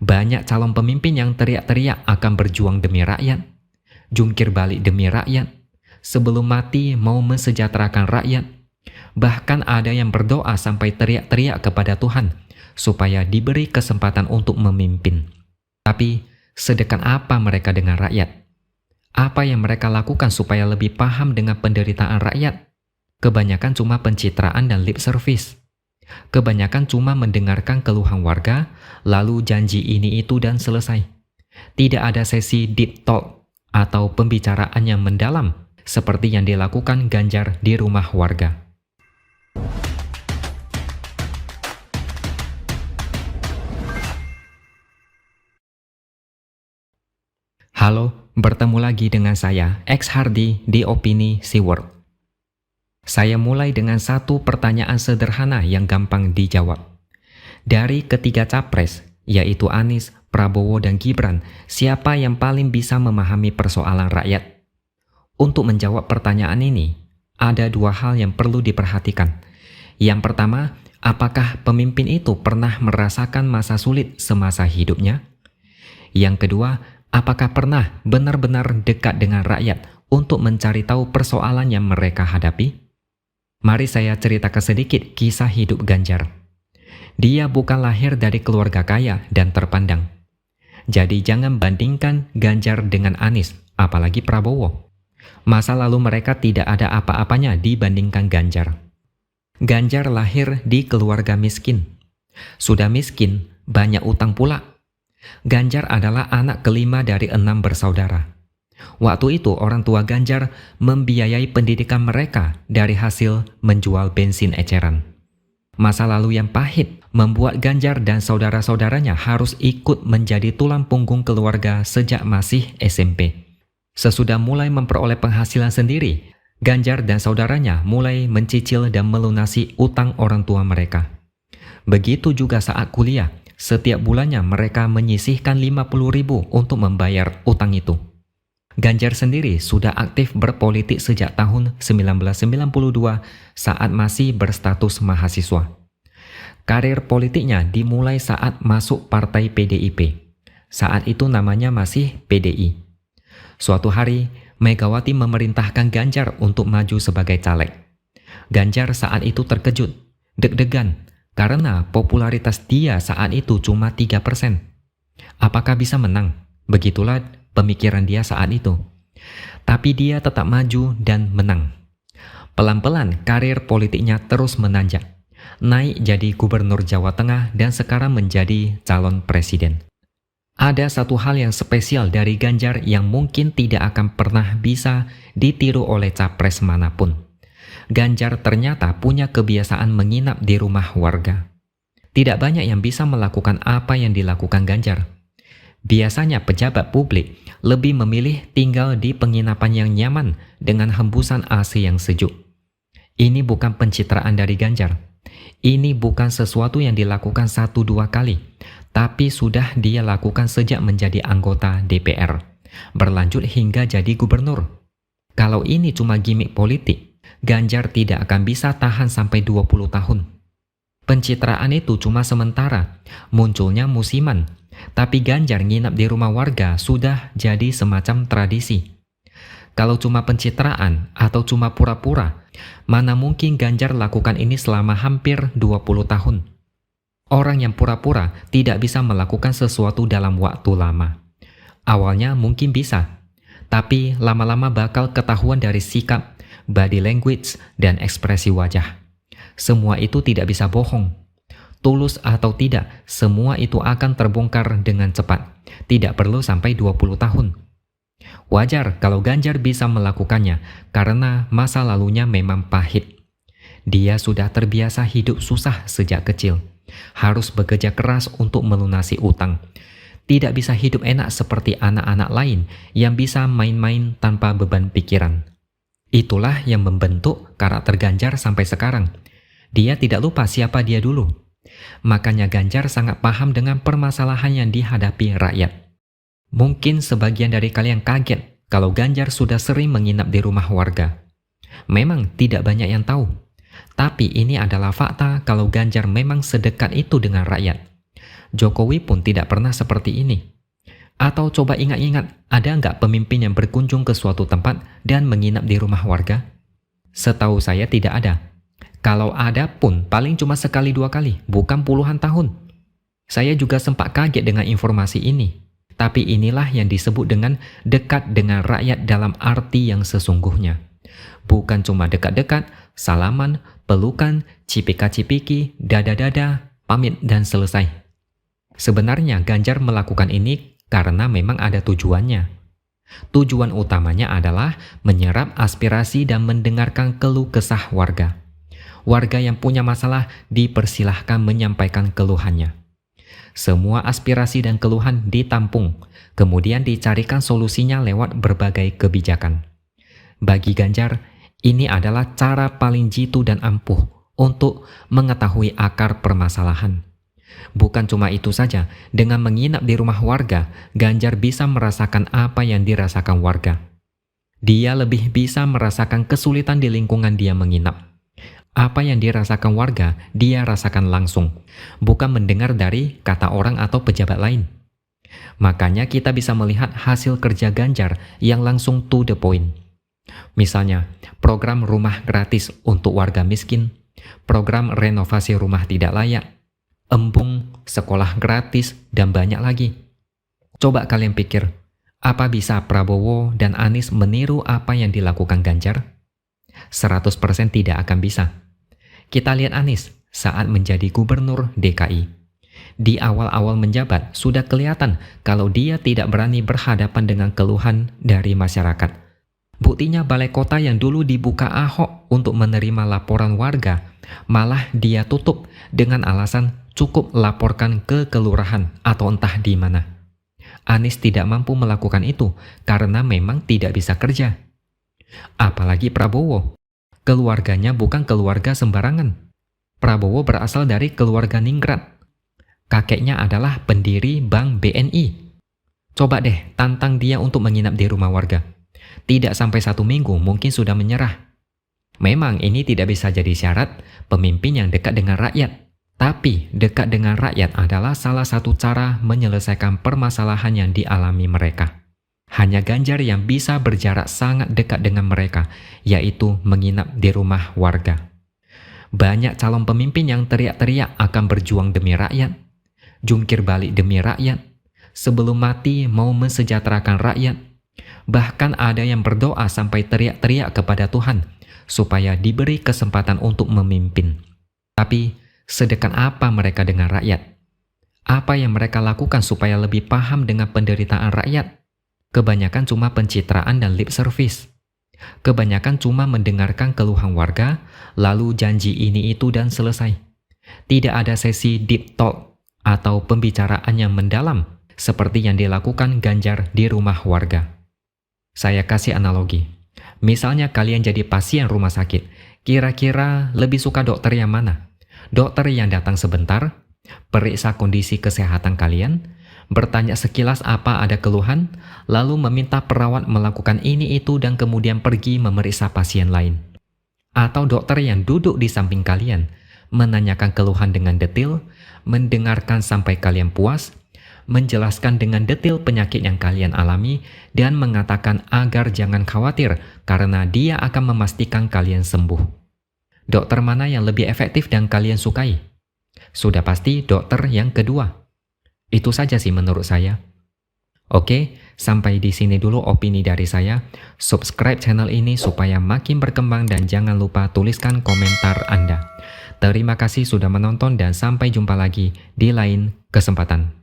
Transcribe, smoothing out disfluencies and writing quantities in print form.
Banyak calon pemimpin yang teriak-teriak akan berjuang demi rakyat, jungkir balik demi rakyat, sebelum mati mau mensejahterakan rakyat. Bahkan ada yang berdoa sampai teriak-teriak kepada Tuhan supaya diberi kesempatan untuk memimpin. Tapi sedekat apa mereka dengan rakyat? Apa yang mereka lakukan supaya lebih paham dengan penderitaan rakyat? Kebanyakan cuma pencitraan dan lip service. Kebanyakan cuma mendengarkan keluhan warga, lalu janji ini itu dan selesai. Tidak ada sesi deep talk atau pembicaraan yang mendalam seperti yang dilakukan Ganjar di rumah warga. Halo, bertemu lagi dengan saya, X Hardy di Opini Seaworld. Saya mulai dengan satu pertanyaan sederhana yang gampang dijawab. Dari ketiga capres, yaitu Anies, Prabowo, dan Gibran, siapa yang paling bisa memahami persoalan rakyat? Untuk menjawab pertanyaan ini, ada dua hal yang perlu diperhatikan. Yang pertama, apakah pemimpin itu pernah merasakan masa sulit semasa hidupnya? Yang kedua, apakah pernah benar-benar dekat dengan rakyat untuk mencari tahu persoalan yang mereka hadapi? Mari saya ceritakan sedikit kisah hidup Ganjar. Dia bukan lahir dari keluarga kaya dan terpandang. Jadi jangan bandingkan Ganjar dengan Anies, apalagi Prabowo. Masa lalu mereka tidak ada apa-apanya dibandingkan Ganjar. Ganjar lahir di keluarga miskin. Sudah miskin, banyak utang pula. Ganjar adalah anak kelima dari 6 bersaudara. Waktu itu orang tua Ganjar membiayai pendidikan mereka dari hasil menjual bensin eceran. Masa lalu yang pahit membuat Ganjar dan saudara-saudaranya harus ikut menjadi tulang punggung keluarga sejak masih SMP. Sesudah mulai memperoleh penghasilan sendiri, Ganjar dan saudaranya mulai mencicil dan melunasi utang orang tua mereka. Begitu juga saat kuliah, setiap bulannya mereka menyisihkan 50.000 untuk membayar utang itu. Ganjar sendiri sudah aktif berpolitik sejak tahun 1992 saat masih berstatus mahasiswa. Karir politiknya dimulai saat masuk partai PDIP. Saat itu namanya masih PDI. Suatu hari, Megawati memerintahkan Ganjar untuk maju sebagai caleg. Ganjar saat itu terkejut, deg-degan, karena popularitas dia saat itu cuma 3%. Apakah bisa menang? Begitulah pemikiran dia saat itu. Tapi dia tetap maju dan menang. Pelan-pelan karir politiknya terus menanjak. Naik jadi gubernur Jawa Tengah dan sekarang menjadi calon presiden. Ada satu hal yang spesial dari Ganjar yang mungkin tidak akan pernah bisa ditiru oleh capres manapun. Ganjar ternyata punya kebiasaan menginap di rumah warga. Tidak banyak yang bisa melakukan apa yang dilakukan Ganjar. Biasanya pejabat publik lebih memilih tinggal di penginapan yang nyaman dengan hembusan AC yang sejuk. Ini bukan pencitraan dari Ganjar. Ini bukan sesuatu yang dilakukan 1-2 kali, tapi sudah dia lakukan sejak menjadi anggota DPR, berlanjut hingga jadi gubernur. Kalau ini cuma gimmick politik, Ganjar tidak akan bisa tahan sampai 20 tahun. Pencitraan itu cuma sementara, munculnya musiman. Tapi Ganjar nginap di rumah warga sudah jadi semacam tradisi. Kalau cuma pencitraan atau cuma pura-pura, mana mungkin Ganjar lakukan ini selama hampir 20 tahun. Orang yang pura-pura tidak bisa melakukan sesuatu dalam waktu lama. Awalnya mungkin bisa, tapi lama-lama bakal ketahuan dari sikap, body language, dan ekspresi wajah. Semua itu tidak bisa bohong. Tulus atau tidak, semua itu akan terbongkar dengan cepat. Tidak perlu sampai 20 tahun. Wajar kalau Ganjar bisa melakukannya karena masa lalunya memang pahit. Dia sudah terbiasa hidup susah sejak kecil. Harus bekerja keras untuk melunasi utang. Tidak bisa hidup enak seperti anak-anak lain yang bisa main-main tanpa beban pikiran. Itulah yang membentuk karakter Ganjar sampai sekarang. Dia tidak lupa siapa dia dulu. Makanya Ganjar sangat paham dengan permasalahan yang dihadapi rakyat. Mungkin sebagian dari kalian kaget kalau Ganjar sudah sering menginap di rumah warga. Memang tidak banyak yang tahu. Tapi ini adalah fakta kalau Ganjar memang sedekat itu dengan rakyat. Jokowi pun tidak pernah seperti ini. Atau coba ingat-ingat, ada nggak pemimpin yang berkunjung ke suatu tempat dan menginap di rumah warga? Setahu saya tidak ada. Kalau ada pun paling cuma sekali dua kali, bukan puluhan tahun. Saya juga sempat kaget dengan informasi ini. Tapi inilah yang disebut dengan dekat dengan rakyat dalam arti yang sesungguhnya. Bukan cuma dekat-dekat, salaman, pelukan, cipika-cipiki, dada-dada, pamit dan selesai. Sebenarnya Ganjar melakukan ini karena memang ada tujuannya. Tujuan utamanya adalah menyerap aspirasi dan mendengarkan keluh kesah warga. Warga yang punya masalah dipersilahkan menyampaikan keluhannya. Semua aspirasi dan keluhan ditampung, kemudian dicarikan solusinya lewat berbagai kebijakan. Bagi Ganjar, ini adalah cara paling jitu dan ampuh untuk mengetahui akar permasalahan. Bukan cuma itu saja, dengan menginap di rumah warga, Ganjar bisa merasakan apa yang dirasakan warga. Dia lebih bisa merasakan kesulitan di lingkungan dia menginap. Apa yang dirasakan warga, dia rasakan langsung, bukan mendengar dari kata orang atau pejabat lain. Makanya kita bisa melihat hasil kerja Ganjar yang langsung to the point. Misalnya, program rumah gratis untuk warga miskin, program renovasi rumah tidak layak, embung, sekolah gratis, dan banyak lagi. Coba kalian pikir, apa bisa Prabowo dan Anies meniru apa yang dilakukan Ganjar? 100% tidak akan bisa. Kita lihat Anies saat menjadi gubernur DKI. Di awal-awal menjabat sudah kelihatan kalau dia tidak berani berhadapan dengan keluhan dari masyarakat. Buktinya balai kota yang dulu dibuka Ahok untuk menerima laporan warga, malah dia tutup dengan alasan cukup laporkan ke kelurahan atau entah di mana. Anies tidak mampu melakukan itu karena memang tidak bisa kerja. Apalagi Prabowo. Keluarganya bukan keluarga sembarangan. Prabowo berasal dari keluarga ningrat. Kakeknya adalah pendiri Bank BNI. Coba deh tantang dia untuk menginap di rumah warga. Tidak sampai 1 minggu mungkin sudah menyerah. Memang ini tidak bisa jadi syarat pemimpin yang dekat dengan rakyat. Tapi dekat dengan rakyat adalah salah satu cara menyelesaikan permasalahan yang dialami mereka. Hanya Ganjar yang bisa berjarak sangat dekat dengan mereka, yaitu menginap di rumah warga. Banyak calon pemimpin yang teriak-teriak akan berjuang demi rakyat, jungkir balik demi rakyat, sebelum mati mau mensejahterakan rakyat. Bahkan ada yang berdoa sampai teriak-teriak kepada Tuhan, supaya diberi kesempatan untuk memimpin. Tapi, sedekat apa mereka dengan rakyat? Apa yang mereka lakukan supaya lebih paham dengan penderitaan rakyat? Kebanyakan cuma pencitraan dan lip service. Kebanyakan cuma mendengarkan keluhan warga, lalu janji ini itu dan selesai. Tidak ada sesi deep talk atau pembicaraan yang mendalam seperti yang dilakukan Ganjar di rumah warga. Saya kasih analogi. Misalnya kalian jadi pasien rumah sakit, kira-kira lebih suka dokter yang mana? Dokter yang datang sebentar, periksa kondisi kesehatan kalian, bertanya sekilas apa ada keluhan, lalu meminta perawat melakukan ini itu dan kemudian pergi memeriksa pasien lain. Atau dokter yang duduk di samping kalian, menanyakan keluhan dengan detail, mendengarkan sampai kalian puas, menjelaskan dengan detail penyakit yang kalian alami, dan mengatakan agar jangan khawatir karena dia akan memastikan kalian sembuh. Dokter mana yang lebih efektif dan kalian sukai? Sudah pasti dokter yang kedua. Itu saja sih menurut saya. Oke, sampai di sini dulu opini dari saya. Subscribe channel ini supaya makin berkembang dan jangan lupa tuliskan komentar Anda. Terima kasih sudah menonton dan sampai jumpa lagi di lain kesempatan.